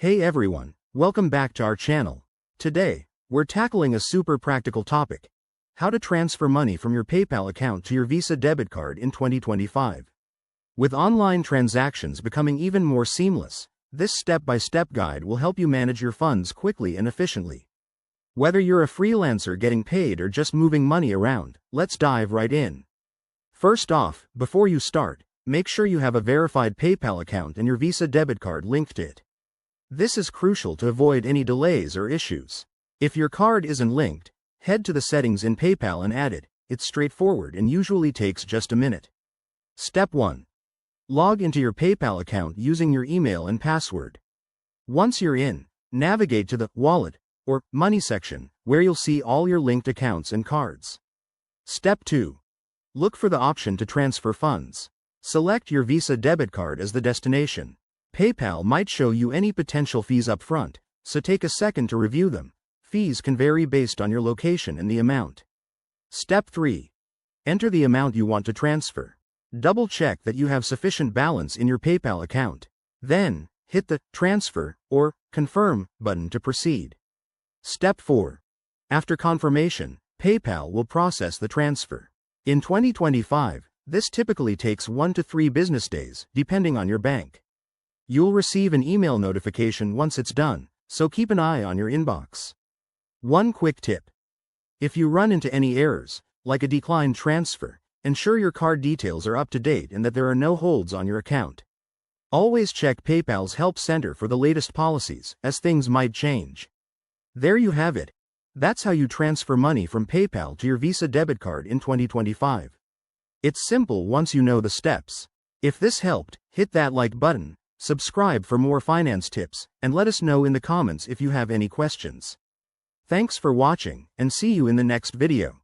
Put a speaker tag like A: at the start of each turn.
A: Hey everyone, welcome back to our channel. Today, we're tackling a super practical topic: how to transfer money from your PayPal account to your Visa debit card in 2025. With online transactions becoming even more seamless, this step-by-step guide will help you manage your funds quickly and efficiently. Whether you're a freelancer getting paid or just moving money around, let's dive right in. First off, before you start, make sure you have a verified PayPal account and your Visa debit card linked to it. This is crucial to avoid any delays or issues. If your card isn't linked, head to the settings in PayPal and add it. It's straightforward and usually takes just a minute. Step 1. Log into your PayPal account using your email and password. Once you're in, navigate to the Wallet or Money section, where you'll see all your linked accounts and cards. Step 2. Look for the option to transfer funds. Select your Visa debit card as the destination. PayPal might show you any potential fees up front, so take a second to review them. Fees can vary based on your location and the amount. Step 3. Enter the amount you want to transfer. Double-check that you have sufficient balance in your PayPal account. Then, hit the Transfer or Confirm button to proceed. Step 4. After confirmation, PayPal will process the transfer. In 2025, this typically takes 1 to 3 business days, depending on your bank. You'll receive an email notification once it's done, so keep an eye on your inbox. One quick tip: if you run into any errors, like a declined transfer, ensure your card details are up to date and that there are no holds on your account. Always check PayPal's Help Center for the latest policies, as things might change. There you have it. That's how you transfer money from PayPal to your Visa debit card in 2025. It's simple once you know the steps. If this helped, hit that like button, subscribe for more finance tips, and let us know in the comments if you have any questions. Thanks for watching, and see you in the next video.